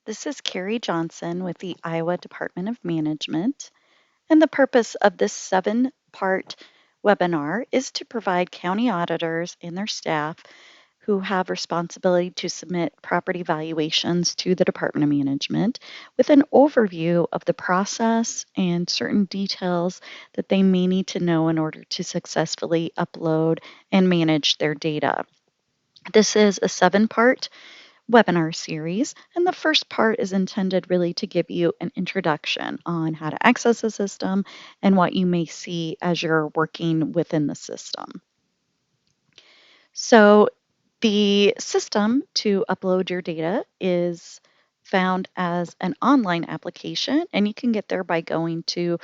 This is Carrie Johnson with the Iowa Department of Management, and the purpose of this 7-part webinar is to provide county auditors and their staff who have responsibility to submit property valuations to the Department of Management with an overview of the process and certain details that they may need to know in order to successfully upload and manage their data. This is a 7-part webinar series, and the first part is intended really to give you an introduction on how to access the system and what you may see as you're working within the system. So the system to upload your data is found as an online application, and you can get there by going to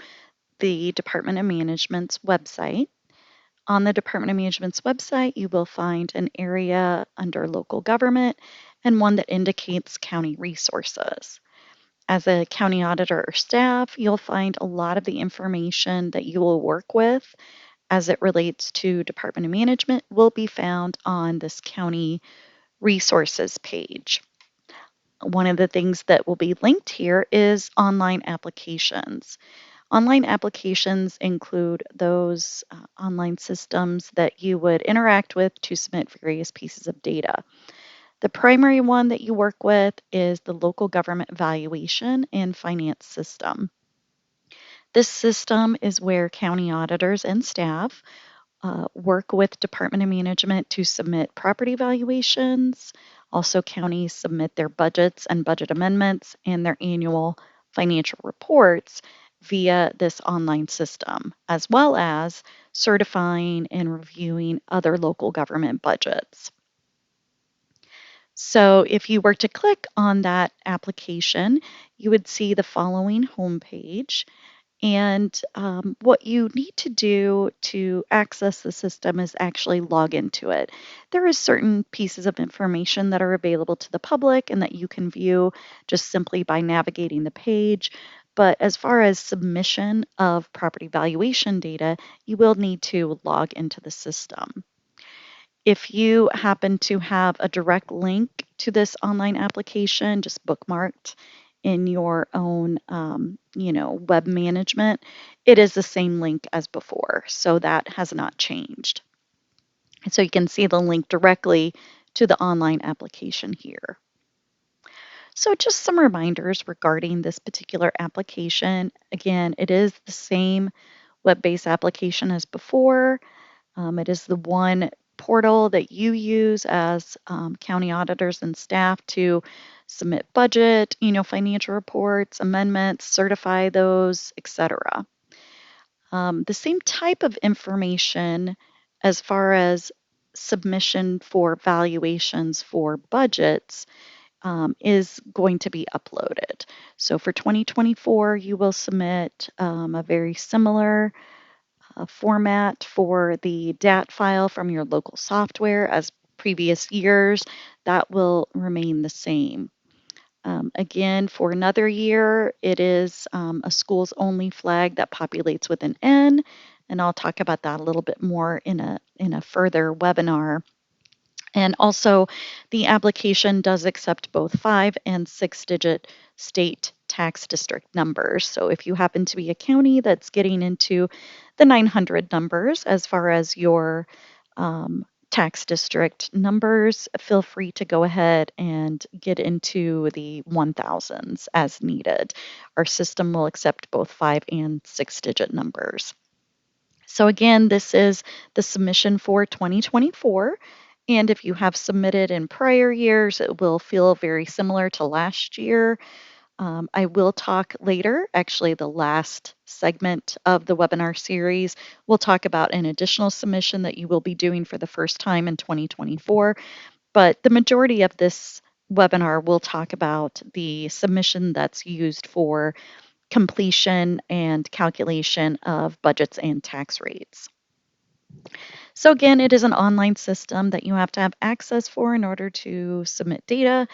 the Department of Management's website. On the Department of Management's website, you will find an area under local government and one that indicates county resources. As a county auditor or staff, you'll find a lot of the information that you will work with as it relates to Department of Management will be found on this county resources page. One of the things that will be linked here is online applications. Online applications include those online systems that you would interact with to submit various pieces of data. The primary one that you work with is the local government valuation and finance system. This system is where county auditors and staff work with Department of Management to submit property valuations. Also, counties submit their budgets and budget amendments and their annual financial reports via this online system, as well as certifying and reviewing other local government budgets. So if you were to click on that application, you would see the following homepage. And what you need to do to access the system is actually log into it. There is certain pieces of information that are available to the public and that you can view just simply by navigating the page. But as far as submission of property valuation data, you will need to log into the system. If you happen to have a direct link to this online application, just bookmarked in your own, web management, it is the same link as before. So that has not changed. And so you can see the link directly to the online application here. So just some reminders regarding this particular application. Again, it is the same web-based application as before. It is the one portal that you use as county auditors and staff to submit budget, financial reports, amendments, certify those, etc. The same type of information as far as submission for valuations for budgets is going to be uploaded. So for 2024, you will submit a very similar format for the DAT file from your local software as previous years. That will remain the same. Again, for another year, it is a schools only flag that populates with an N, and I'll talk about that a little bit more in a further webinar. And also, the application does accept both 5 and 6-digit state tax district numbers. So if you happen to be a county that's getting into the 900 numbers as far as your tax district numbers, feel free to go ahead and get into the 1000s as needed. Our system will accept both 5 and 6-digit numbers. So again, this is the submission for 2024. And if you have submitted in prior years, it will feel very similar to last year. I will talk later, actually the last segment of the webinar series, we'll talk about an additional submission that you will be doing for the first time in 2024. But the majority of this webinar will talk about the submission that's used for completion and calculation of budgets and tax rates. So again, it is an online system that you have to have access for in order to submit data.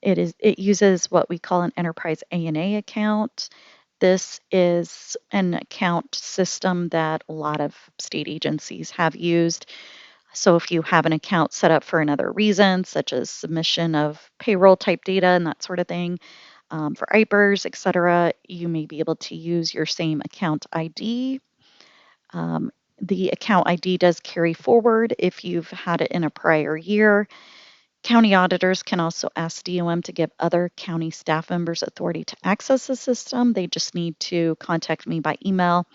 It uses what we call an enterprise A&A account. This is an account system that a lot of state agencies have used. So if you have an account set up for another reason, such as submission of payroll type data and that sort of thing, for IPERs, etc., you may be able to use your same account ID. Um, the account ID does carry forward if you've had it in a prior year. County auditors can also ask DOM to give other county staff members authority to access the system. They just need to contact me by email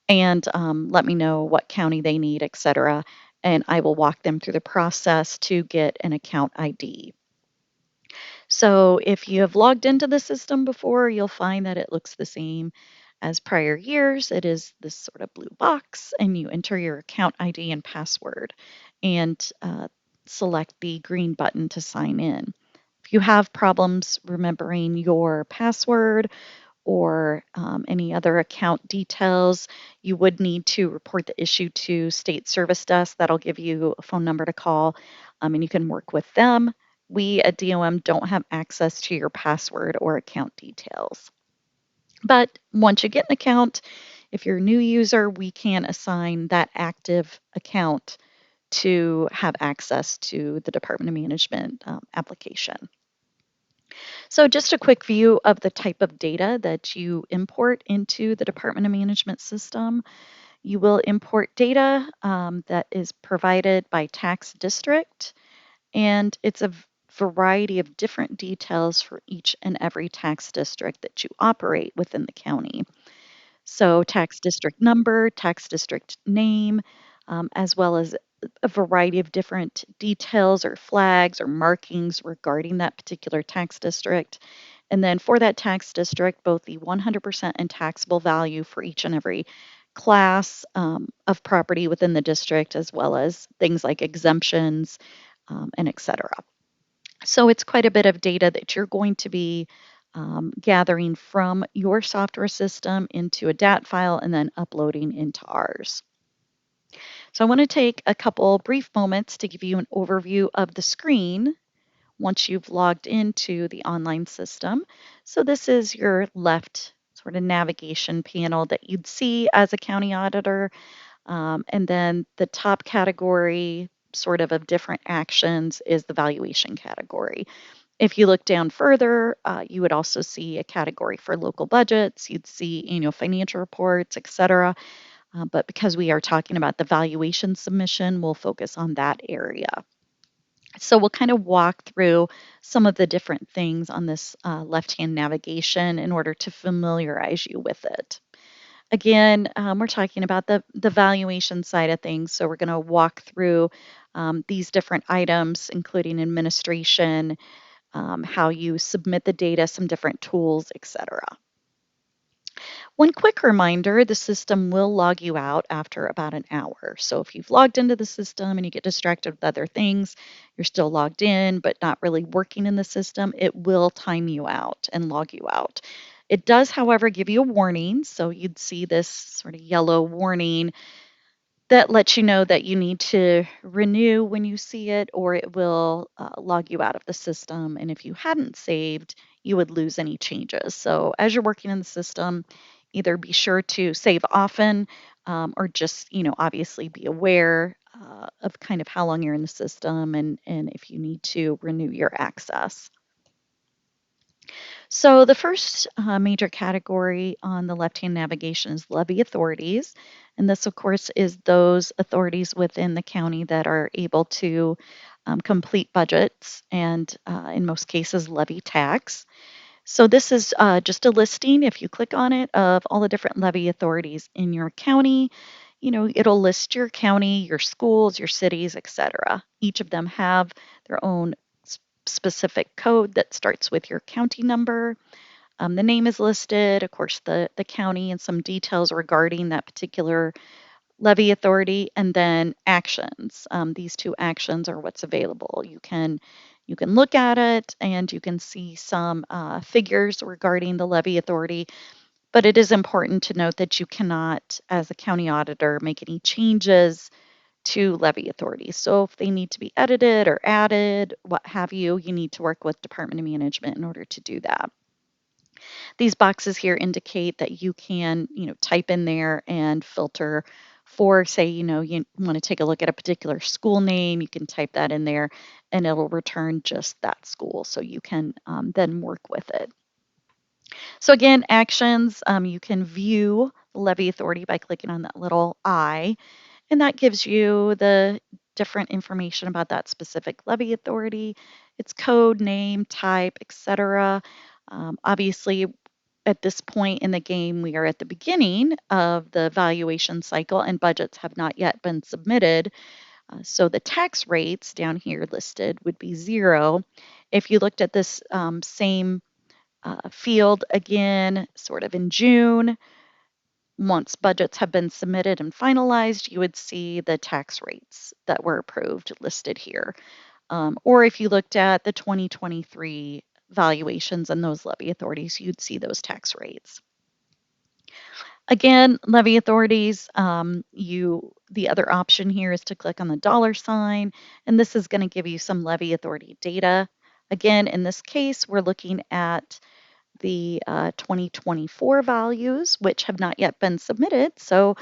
and let me know what county they need, etc. And I will walk them through the process to get an account ID. So if you have logged into the system before, you'll find that it looks the same as prior years. It is this sort of blue box, and you enter your account ID and password and select the green button to sign in. If you have problems remembering your password or any other account details, you would need to report the issue to State Service Desk. That'll give you a phone number to call, and you can work with them. We at DOM don't have access to your password or account details. But once you get an account, if you're a new user, we can assign that active account to have access to the Department of Management application. So just a quick view of the type of data that you import into the Department of Management system. You will import data that is provided by tax district, and it's a variety of different details for each and every tax district that you operate within the county. So tax district number, tax district name, as well as a variety of different details or flags or markings regarding that particular tax district. And then for that tax district, both the 100% and taxable value for each and every class of property within the district, as well as things like exemptions and et cetera. So it's quite a bit of data that you're going to be gathering from your software system into a DAT file and then uploading into ours. So I want to take a couple brief moments to give you an overview of the screen once you've logged into the online system. So this is your left sort of navigation panel that you'd see as a county auditor. And then the top category sort of different actions is the valuation category. If you look down further, you would also see a category for local budgets. You'd see annual financial reports, et cetera. But because we are talking about the valuation submission, we'll focus on that area. So we'll kind of walk through some of the different things on this left-hand navigation in order to familiarize you with it. Again, we're talking about the valuation side of things. So we're going to walk through these different items, including administration, how you submit the data, some different tools, etc. One quick reminder, the system will log you out after about an hour. So if you've logged into the system and you get distracted with other things, you're still logged in but not really working in the system, it will time you out and log you out. It does, however, give you a warning. So you'd see this sort of yellow warning that lets you know that you need to renew when you see it, or it will log you out of the system. And if you hadn't saved, you would lose any changes. So as you're working in the system, either be sure to save often, or just, obviously be aware of kind of how long you're in the system and if you need to renew your access. So the first major category on the left-hand navigation is levy authorities. And this, of course, is those authorities within the county that are able to complete budgets and, in most cases, levy tax. So this is just a listing, if you click on it, of all the different levy authorities in your county. It'll list your county, your schools, your cities, etc. Each of them have their own specific code that starts with your county number. The name is listed, of course, the county and some details regarding that particular levy authority, and then actions. These two actions are what's available. You can look at it and you can see some figures regarding the levy authority, but it is important to note that you cannot, as a county auditor, make any changes to levy authorities. So if they need to be edited or added, what have you, you need to work with Department of Management in order to do that. These boxes here indicate that you can, type in there and filter for, say, you want to take a look at a particular school name, you can type that in there and it'll return just that school. So you can then work with it. So again, actions, you can view the levy authority by clicking on that little I, and that gives you the different information about that specific levy authority, its code, name, type, etc. Obviously, at this point in the game, we are at the beginning of the valuation cycle and budgets have not yet been submitted. So the tax rates down here listed would be 0. If you looked at this same field again, sort of in June, once budgets have been submitted and finalized, you would see the tax rates that were approved listed here. Or if you looked at the 2023 valuations and those levy authorities, you'd see those tax rates. Again, levy authorities, the other option here is to click on the $sign, and this is going to give you some levy authority data. Again, in this case, we're looking at the 2024 values, which have not yet been submitted. So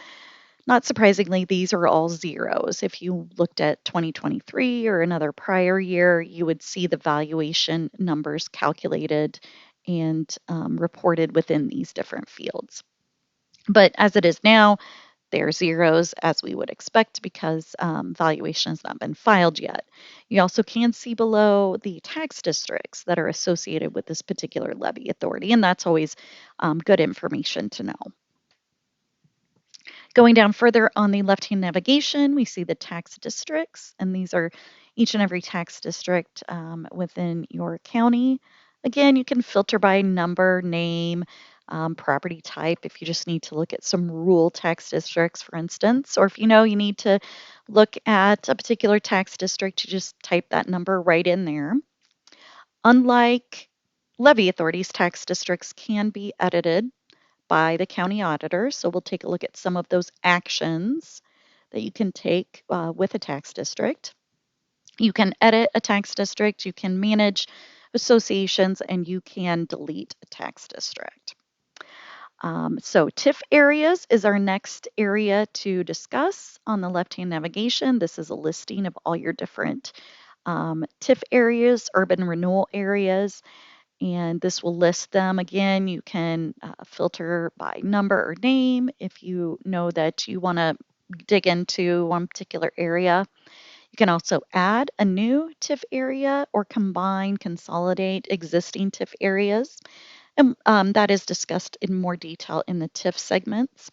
not surprisingly, these are all zeros. If you looked at 2023 or another prior year, you would see the valuation numbers calculated and reported within these different fields. But as it is now, they're zeros as we would expect because valuation has not been filed yet. You also can see below the tax districts that are associated with this particular levy authority, and that's always good information to know. Going down further on the left-hand navigation, we see the tax districts, and these are each and every tax district within your county. Again, you can filter by number, name, property type if you just need to look at some rural tax districts, for instance, or if you need to look at a particular tax district, you just type that number right in there. Unlike levy authorities, tax districts can be edited by the county auditor. So we'll take a look at some of those actions that you can take with a tax district. You can edit a tax district, you can manage associations, and you can delete a tax district. So TIF areas is our next area to discuss on the left-hand navigation. This is a listing of all your different TIF areas, urban renewal areas, and this will list them. Again, you can filter by number or name if you know that you want to dig into one particular area. You can also add a new TIF area or consolidate existing TIF areas. And that is discussed in more detail in the TIF segments.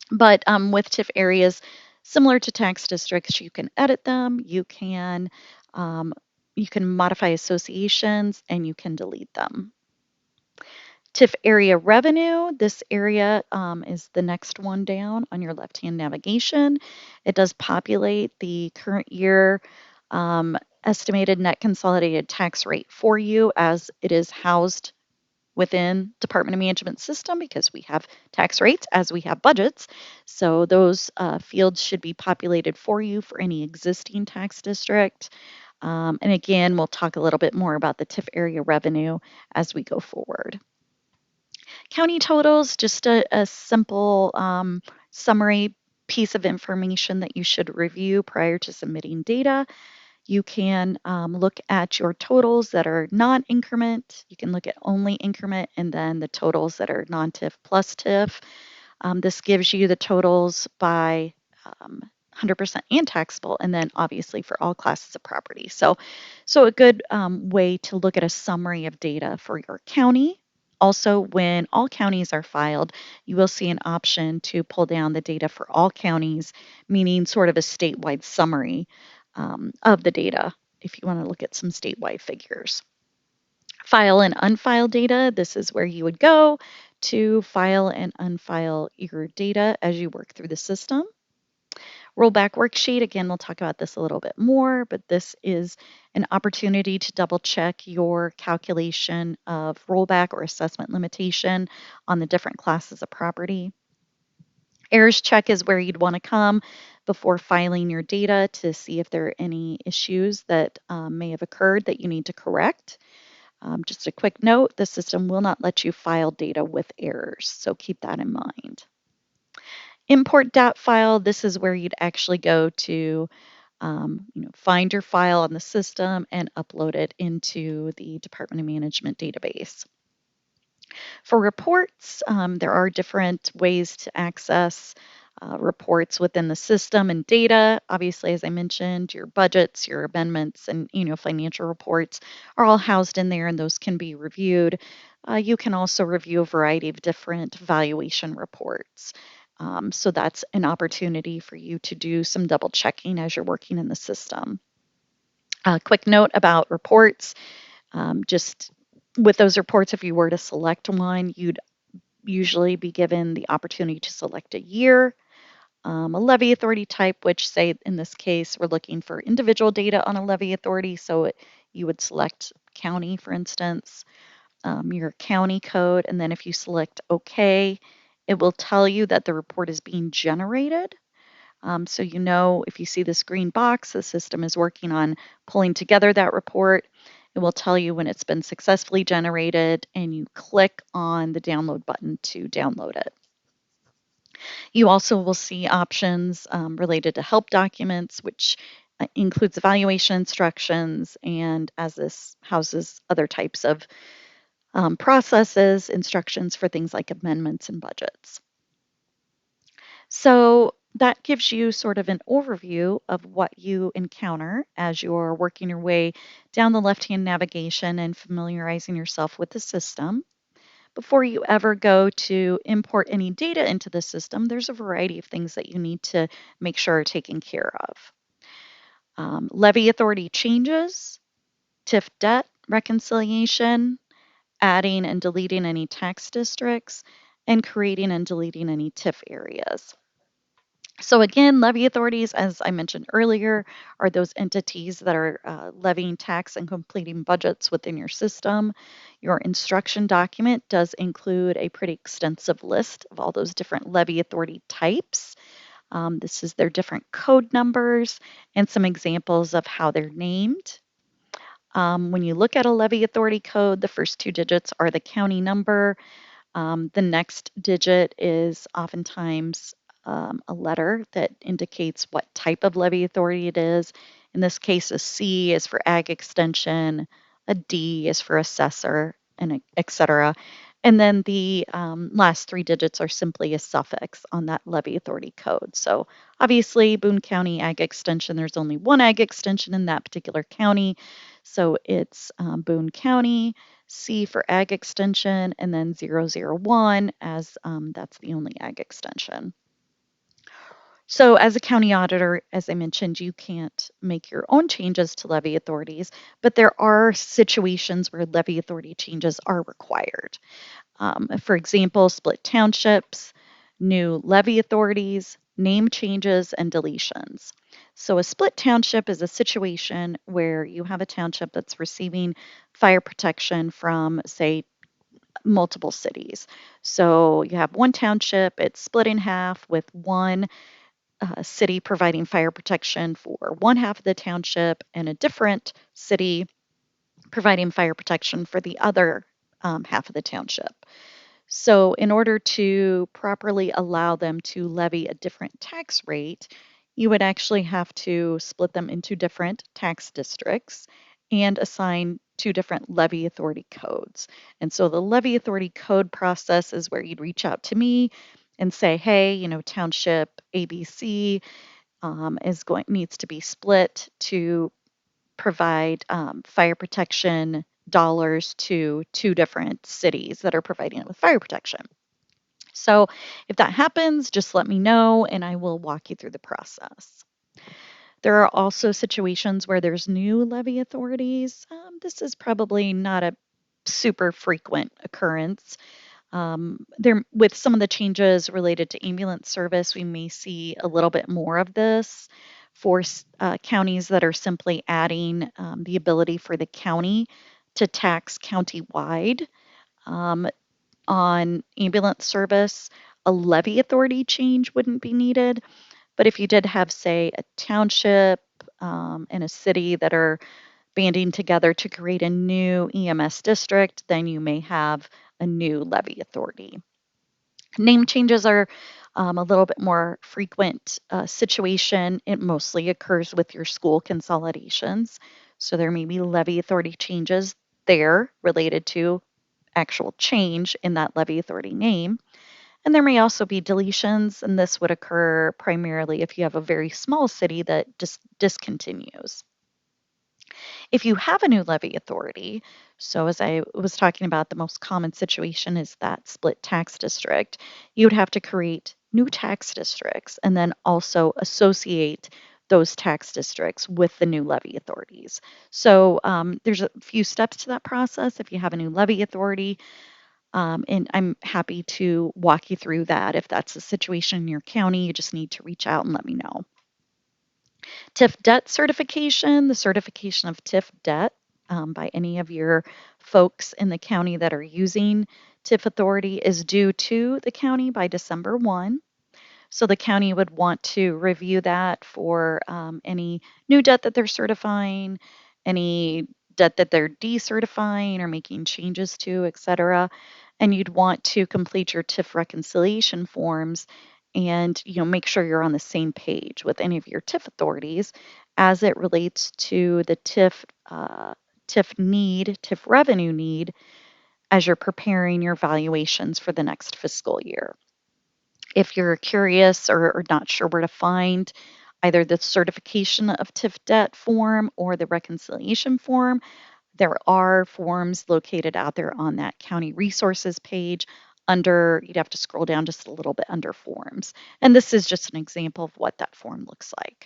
But with TIF areas, similar to tax districts, you can edit them, you can modify associations, and you can delete them. TIF area revenue, this area is the next one down on your left-hand navigation. It does populate the current year estimated net consolidated tax rate for you as it is housed within Department of Management system because we have tax rates as we have budgets. So those fields should be populated for you for any existing tax district. And again, we'll talk a little bit more about the TIF area revenue as we go forward. County totals, just a simple summary piece of information that you should review prior to submitting data. You can look at your totals that are non-increment. You can look at only increment and then the totals that are non-TIF plus TIF. This gives you the totals by 100% and taxable, and then obviously for all classes of property. So a good way to look at a summary of data for your county. Also, when all counties are filed, you will see an option to pull down the data for all counties, meaning sort of a statewide summary of the data if you want to look at some statewide figures. File and unfile data, this is where you would go to file and unfile your data as you work through the system. Rollback worksheet, again, we'll talk about this a little bit more, but this is an opportunity to double check your calculation of rollback or assessment limitation on the different classes of property. Errors check is where you'd want to come before filing your data to see if there are any issues that may have occurred that you need to correct. Just a quick note, the system will not let you file data with errors, so keep that in mind. Import dat file, this is where you'd actually go to find your file on the system and upload it into the Department of Management database. For reports, there are different ways to access reports within the system and data. Obviously, as I mentioned, your budgets, your amendments, and financial reports are all housed in there, and those can be reviewed. You can also review a variety of different valuation reports. So that's an opportunity for you to do some double checking as you're working in the system. A quick note about reports. Just with those reports, if you were to select one, you'd usually be given the opportunity to select a year, a levy authority type, which say in this case, we're looking for individual data on a levy authority. So you would select county, for instance, your county code. And then if you select OK, it will tell you that the report is being generated. So if you see this green box, the system is working on pulling together that report. It will tell you when it's been successfully generated, and you click on the download button to download it. You also will see options related to help documents, which includes evaluation instructions, and as this houses other types of processes, instructions for things like amendments and budgets. So that gives you sort of an overview of what you encounter as you're working your way down the left-hand navigation and familiarizing yourself with the system. Before you ever go to import any data into the system, there's a variety of things that you need to make sure are taken care of. Levy authority changes, TIF debt reconciliation, adding and deleting any tax districts, and creating and deleting any TIF areas. So again, levy authorities, as I mentioned earlier, are those entities that are levying tax and completing budgets within your system. Your instruction document does include a pretty extensive list of all those different levy authority types. This is their different code numbers and some examples of how they're named. When you look at a levy authority code, the first two digits are the county number. The next digit is oftentimes a letter that indicates what type of levy authority it is. In this case, a C is for ag extension, a D is for assessor, and et cetera. And then the last three digits are simply a suffix on that levy authority code. So obviously, Boone County Ag Extension, there's only one ag extension in that particular county. So it's Boone County, C for ag extension, and then 001 as that's the only ag extension. So as a county auditor, as I mentioned, you can't make your own changes to levy authorities, but there are situations where levy authority changes are required. For example, split townships, new levy authorities, name changes, and deletions. So a split township is a situation where you have a township that's receiving fire protection from, say, multiple cities. So you have one township, it's split in half with one city providing fire protection for one half of the township and a different city providing fire protection for the other half of the township. So, in order to properly allow them to levy a different tax rate, you would actually have to split them into different tax districts and assign two different levy authority codes. And so the levy authority code process is where you'd reach out to me and say, hey, township ABC needs to be split to provide fire protection dollars to two different cities that are providing it with fire protection. So if that happens, just let me know and I will walk you through the process. There are also situations where there's new levy authorities. This is probably not a super frequent occurrence. With some of the changes related to ambulance service, we may see a little bit more of this for counties that are simply adding the ability for the county to tax countywide on ambulance service. A levy authority change wouldn't be needed, but if you did have, say, a township and a city that are banding together to create a new EMS district, then you may have a new levy authority. Name changes are a little bit more frequent situation. It mostly occurs with your school consolidations. So there may be levy authority changes there related to actual change in that levy authority name. And there may also be deletions, and this would occur primarily if you have a very small city that just discontinues. If you have a new levy authority, so as I was talking about, the most common situation is that split tax district, you would have to create new tax districts and then also associate those tax districts with the new levy authorities. So there's a few steps to that process if you have a new levy authority. And I'm happy to walk you through that. If that's the situation in your county, you just need to reach out and let me know. TIF debt certification, the certification of TIF debt by any of your folks in the county that are using TIF authority is due to the county by December 1. So the county would want to review that for any new debt that they're certifying, any debt that they're decertifying or making changes to, et cetera. And you'd want to complete your TIF reconciliation forms and make sure you're on the same page with any of your TIF authorities as it relates to the TIF need, TIF revenue need as you're preparing your valuations for the next fiscal year. If you're curious or not sure where to find either the certification of TIF debt form or the reconciliation form, there are forms located out there on that county resources page you'd have to scroll down just a little bit under forms. And this is just an example of what that form looks like.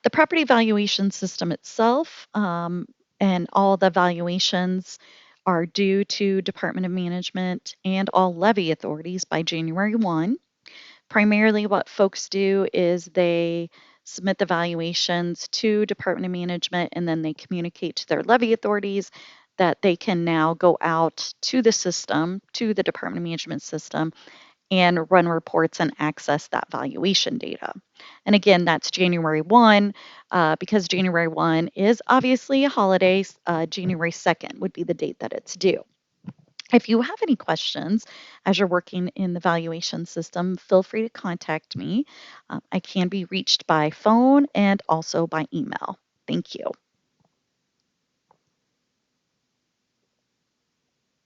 The property valuation system itself and all the valuations are due to Department of Management and all levy authorities by January 1. Primarily, what folks do is they submit the valuations to Department of Management and then they communicate to their levy authorities that they can now go out to the system, to the Department of Management system, and run reports and access that valuation data. And again, that's January 1. Because January 1 is obviously a holiday, January 2nd would be the date that it's due. If you have any questions as you're working in the valuation system, feel free to contact me. I can be reached by phone and also by email. Thank you.